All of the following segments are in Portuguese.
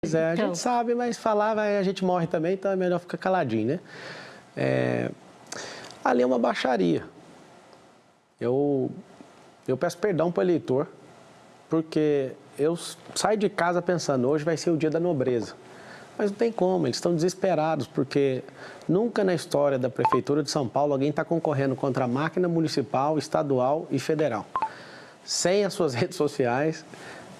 Pois é, a gente sabe, mas falar, a gente morre também, então é melhor ficar caladinho, né? Ali é uma baixaria. Eu peço perdão para o eleitor, porque eu saio de casa pensando, hoje vai ser o dia da nobreza. Mas não tem como, eles estão desesperados, porque nunca na história da Prefeitura de São Paulo alguém está concorrendo contra a máquina municipal, estadual e federal. Sem as suas redes sociais,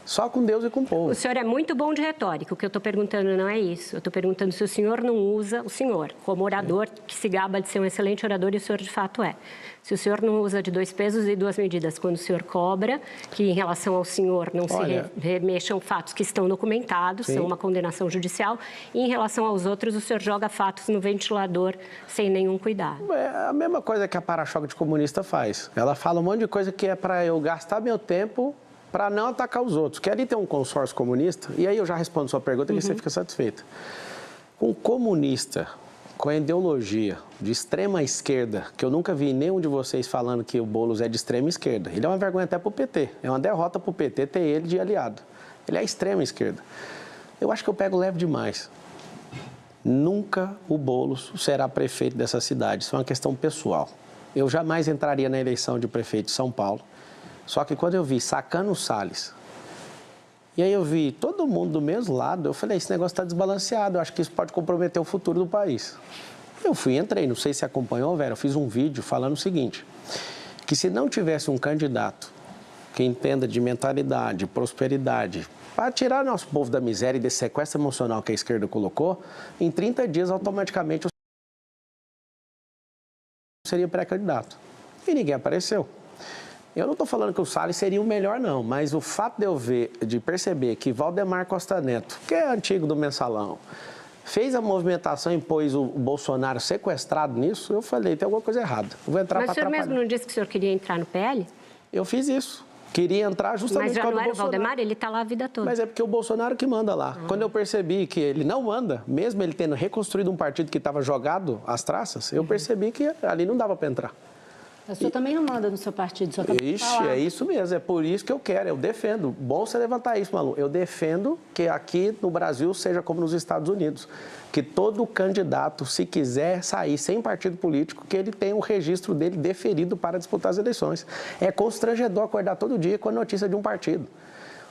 só com Deus e com o povo. O senhor é muito bom de retórica, o que eu estou perguntando não é isso. Eu estou perguntando se o senhor não usa, o senhor, como orador, que se gaba de ser um excelente orador, e o senhor de fato é. Se o senhor não usa de 2 pesos e 2 medidas quando o senhor cobra, que em relação ao senhor não se remexam fatos que estão documentados, são uma condenação judicial, e em relação aos outros, o senhor joga fatos no ventilador sem nenhum cuidado. É a mesma coisa que a para-choque de comunista faz. Ela fala um monte de coisa que é para eu gastar meu tempo para não atacar os outros. Que ali tem um consórcio comunista, e aí eu já respondo sua pergunta e você fica satisfeita. Um comunista com a ideologia de extrema esquerda, que eu nunca vi nenhum de vocês falando que o Boulos é de extrema esquerda. Ele é uma vergonha até para o PT. É uma derrota para o PT ter ele de aliado. Ele é extrema esquerda. Eu acho que eu pego leve demais. Nunca o Boulos será prefeito dessa cidade. Isso é uma questão pessoal. Eu jamais entraria na eleição de prefeito de São Paulo. Só que quando eu vi Sacano Salles, e aí eu vi todo mundo do mesmo lado, eu falei, esse negócio está desbalanceado, eu acho que isso pode comprometer o futuro do país. Eu entrei, não sei se acompanhou, Vera, eu fiz um vídeo falando o seguinte, que se não tivesse um candidato que entenda de mentalidade, prosperidade, para tirar nosso povo da miséria e desse sequestro emocional que a esquerda colocou, em 30 dias, automaticamente, eu seria pré-candidato. E ninguém apareceu. Eu não estou falando que o Salles seria o melhor, não, mas o fato de perceber que Valdemar Costa Neto, que é antigo do Mensalão, fez a movimentação e pôs o Bolsonaro sequestrado nisso, eu falei, tem alguma coisa errada. Eu vou entrar para atrapalhar. Mas o senhor mesmo não disse que o senhor queria entrar no PL? Eu fiz isso. Queria entrar justamente por causa do Bolsonaro. Mas já não era o Valdemar? Ele está lá a vida toda. Mas é porque o Bolsonaro que manda lá. Quando eu percebi que ele não manda, mesmo ele tendo reconstruído um partido que estava jogado às traças, eu percebi que ali não dava para entrar. O senhor também não manda no seu partido, só Ixi, é isso mesmo, é por isso que eu quero, eu defendo. Bom você levantar isso, Malu. Eu defendo que aqui no Brasil seja como nos Estados Unidos, que todo candidato, se quiser sair sem partido político, que ele tenha o registro dele deferido para disputar as eleições. É constrangedor acordar todo dia com a notícia de um partido.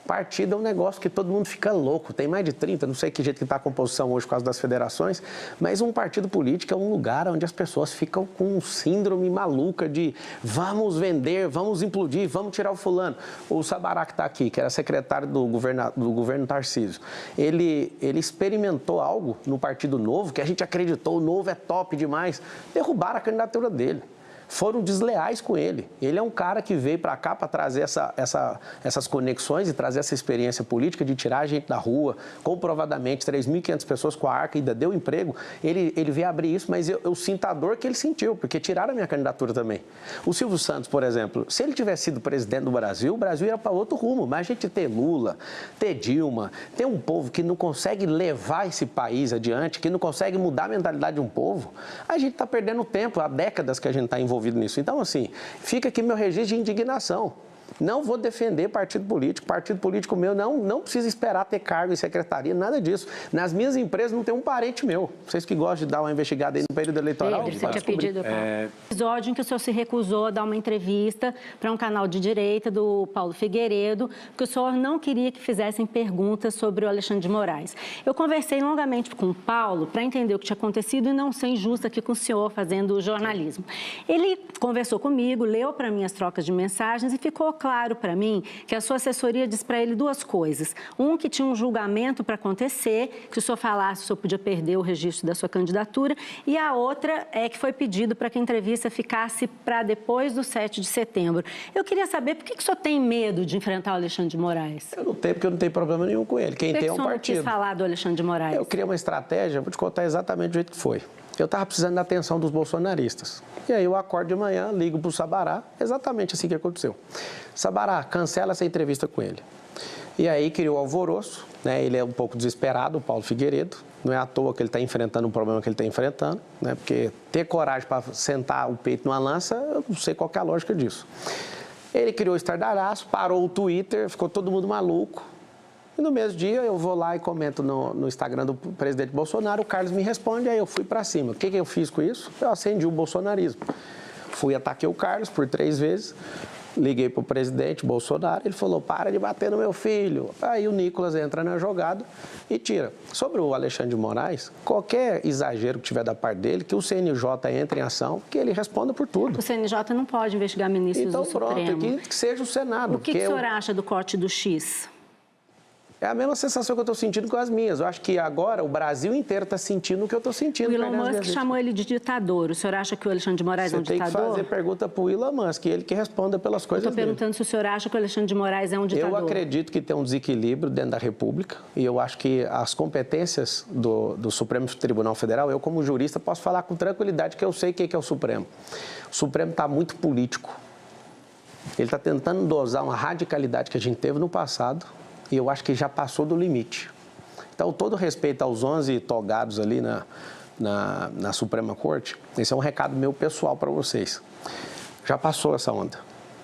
Partido é um negócio que todo mundo fica louco, tem mais de 30, não sei que jeito que está a composição hoje por causa das federações, mas um partido político é um lugar onde as pessoas ficam com um síndrome maluca de vamos vender, vamos implodir, vamos tirar o fulano. O Sabará que está aqui, que era secretário do governo Tarcísio, ele experimentou algo no Partido Novo, que a gente acreditou, o Novo é top demais, derrubaram a candidatura dele. Foram desleais com ele. Ele é um cara que veio para cá para trazer essas conexões e trazer essa experiência política de tirar a gente da rua, comprovadamente, 3.500 pessoas com a Arca ainda deu emprego. Ele veio abrir isso, mas eu sinto a dor que ele sentiu, porque tiraram a minha candidatura também. O Silvio Santos, por exemplo, se ele tivesse sido presidente do Brasil, o Brasil ia para outro rumo, mas a gente ter Lula, ter Dilma, ter um povo que não consegue levar esse país adiante, que não consegue mudar a mentalidade de um povo, a gente está perdendo tempo, há décadas que a gente está envolvido nisso. Então, assim, fica aqui meu registro de indignação. Não vou defender partido político meu não precisa esperar ter cargo em secretaria, nada disso. Nas minhas empresas não tem um parente meu. Vocês que gostam de dar uma investigada aí no período eleitoral. Pedro, você tinha pedido... episódio em que o senhor se recusou a dar uma entrevista para um canal de direita do Paulo Figueiredo, porque o senhor não queria que fizessem perguntas sobre o Alexandre de Moraes. Eu conversei longamente com o Paulo para entender o que tinha acontecido e não ser injusta aqui com o senhor fazendo jornalismo. Ele conversou comigo, leu para mim as trocas de mensagens e ficou claro para mim que a sua assessoria disse para ele 2 coisas. Um, que tinha um julgamento para acontecer, que o senhor falasse, o senhor podia perder o registro da sua candidatura, e a outra é que foi pedido para que a entrevista ficasse para depois do 7 de setembro. Eu queria saber por que o senhor tem medo de enfrentar o Alexandre de Moraes? Eu não tenho, porque eu não tenho problema nenhum com ele. Quem tem é um partido. Por que o senhor não quis falar do Alexandre de Moraes? Eu criei uma estratégia, vou te contar exatamente do jeito que foi. Eu estava precisando da atenção dos bolsonaristas. E aí eu acordo de manhã, ligo para o Sabará, exatamente assim que aconteceu. Sabará, cancela essa entrevista com ele. E aí criou alvoroço, né? Ele é um pouco desesperado, o Paulo Figueiredo. Não é à toa que ele está enfrentando um problema que ele está enfrentando, né? Porque ter coragem para sentar o peito numa lança, eu não sei qual que é a lógica disso. Ele criou o estardalhaço, parou o Twitter, ficou todo mundo maluco. E no mesmo dia eu vou lá e comento no Instagram do presidente Bolsonaro, o Carlos me responde, aí eu fui para cima. O que eu fiz com isso? Eu acendi o bolsonarismo. Fui ataquei o Carlos por 3 vezes, liguei para o presidente Bolsonaro, ele falou, para de bater no meu filho. Aí o Nicolas entra na jogada e tira. Sobre o Alexandre de Moraes, qualquer exagero que tiver da parte dele, que o CNJ entre em ação, que ele responda por tudo. O CNJ não pode investigar ministros do Supremo. Então pronto, que seja o Senado. O que o senhor acha do corte do X? É a mesma sensação que eu estou sentindo com as minhas. Eu acho que agora o Brasil inteiro está sentindo o que eu estou sentindo. O Elon Musk chamou ele de ditador. O senhor acha que o Alexandre de Moraes é um ditador? Você tem que fazer pergunta para o Elon Musk, ele que responda pelas coisas dele. Estou perguntando se o senhor acha que o Alexandre de Moraes é um ditador. Eu acredito que tem um desequilíbrio dentro da República e eu acho que as competências do Supremo Tribunal Federal, eu como jurista posso falar com tranquilidade que eu sei o que é o Supremo. O Supremo está muito político. Ele está tentando dosar uma radicalidade que a gente teve no passado, e eu acho que já passou do limite. Então, todo respeito aos 11 togados ali na Suprema Corte, esse é um recado meu pessoal para vocês. Já passou essa onda.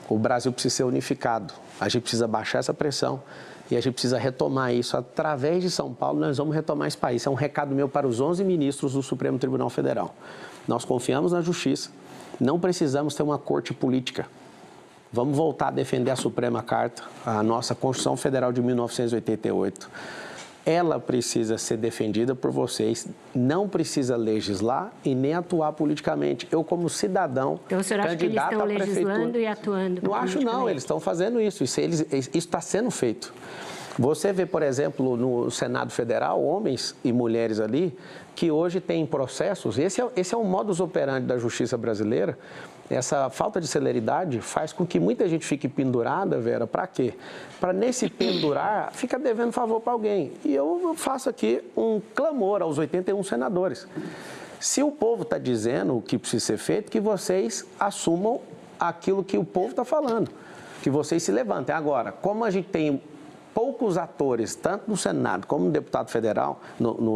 O Brasil precisa ser unificado. A gente precisa baixar essa pressão e a gente precisa retomar isso. Através de São Paulo, nós vamos retomar esse país. É um recado meu para os 11 ministros do Supremo Tribunal Federal. Nós confiamos na justiça. Não precisamos ter uma corte política. Vamos voltar a defender a Suprema Carta, a nossa Constituição Federal de 1988. Ela precisa ser defendida por vocês, não precisa legislar e nem atuar politicamente. Eu, como cidadão, então, o senhor acha que eles estão legislando e atuando? Não acho, não. Eles estão fazendo isso. Isso está sendo feito. Você vê, por exemplo, no Senado Federal, homens e mulheres ali, que hoje têm processos. Esse é o modus operandi da justiça brasileira. Essa falta de celeridade faz com que muita gente fique pendurada, Vera, para quê? Para nesse pendurar, fica devendo favor para alguém. E eu faço aqui um clamor aos 81 senadores. Se o povo está dizendo o que precisa ser feito, que vocês assumam aquilo que o povo está falando, que vocês se levantem. Agora, como a gente tem poucos atores, tanto no Senado como no deputado federal,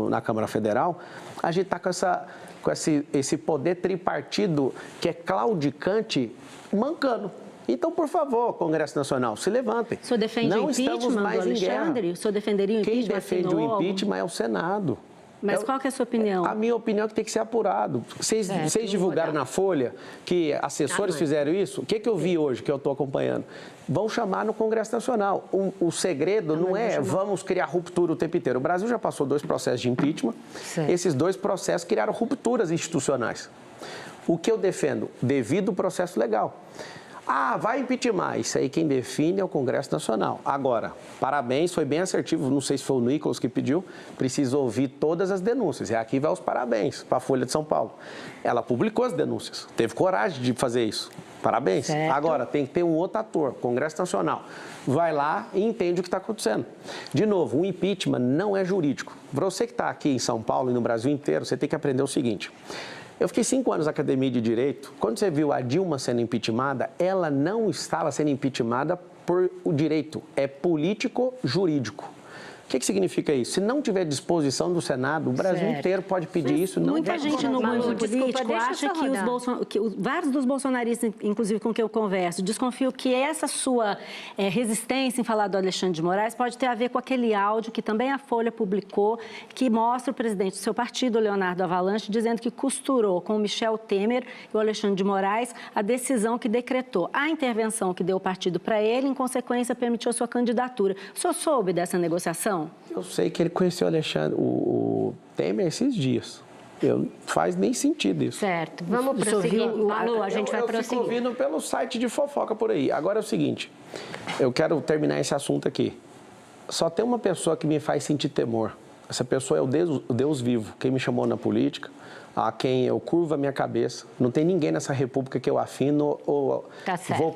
na Câmara Federal, a gente está com esse poder tripartido que é claudicante, mancando. Então, por favor, Congresso Nacional, se levantem. O senhor defende o impeachment do Alexandre? O senhor defenderia o impeachment? Quem defende o impeachment é o Senado. Mas qual que é a sua opinião? A minha opinião é que tem que ser apurado. Vocês divulgaram na Folha que assessores fizeram isso? O que eu vi hoje, que eu estou acompanhando? Vão chamar no Congresso Nacional. O segredo não é vamos criar ruptura o tempo inteiro. O Brasil já passou 2 processos de impeachment. Certo. Esses 2 processos criaram rupturas institucionais. O que eu defendo? Devido ao processo legal. Vai impeachment. Isso aí quem define é o Congresso Nacional. Agora, parabéns, foi bem assertivo, não sei se foi o Nicolas que pediu, precisa ouvir todas as denúncias. E aqui vai os parabéns para a Folha de São Paulo. Ela publicou as denúncias, teve coragem de fazer isso. Parabéns. Certo. Agora, tem que ter um outro ator, Congresso Nacional. Vai lá e entende o que está acontecendo. De novo, o impeachment não é jurídico. Para você que está aqui em São Paulo e no Brasil inteiro, você tem que aprender o seguinte. Eu fiquei 5 anos na Academia de Direito. Quando você viu a Dilma sendo impeachmentada, ela não estava sendo impeachmentada por o direito, é político-jurídico. O que significa isso? Se não tiver disposição do Senado, o Brasil inteiro pode pedir isso. Muita gente no mundo político acha que vários dos bolsonaristas, inclusive com quem eu converso, desconfiam que essa sua resistência em falar do Alexandre de Moraes pode ter a ver com aquele áudio que também a Folha publicou, que mostra o presidente do seu partido, Leonardo Avalanche, dizendo que costurou com o Michel Temer e o Alexandre de Moraes a decisão que decretou a intervenção que deu o partido para ele, em consequência, permitiu a sua candidatura. O senhor soube dessa negociação? Eu sei que ele conheceu o Temer esses dias. Não faz nem sentido isso. Certo. Vamos prosseguir. Malu, a gente vai prosseguir. Eu fico ouvindo pelo site de fofoca por aí. Agora é o seguinte, eu quero terminar esse assunto aqui. Só tem uma pessoa que me faz sentir temor. Essa pessoa é o Deus vivo, quem me chamou na política, a quem eu curvo a minha cabeça. Não tem ninguém nessa república que eu afino ou vou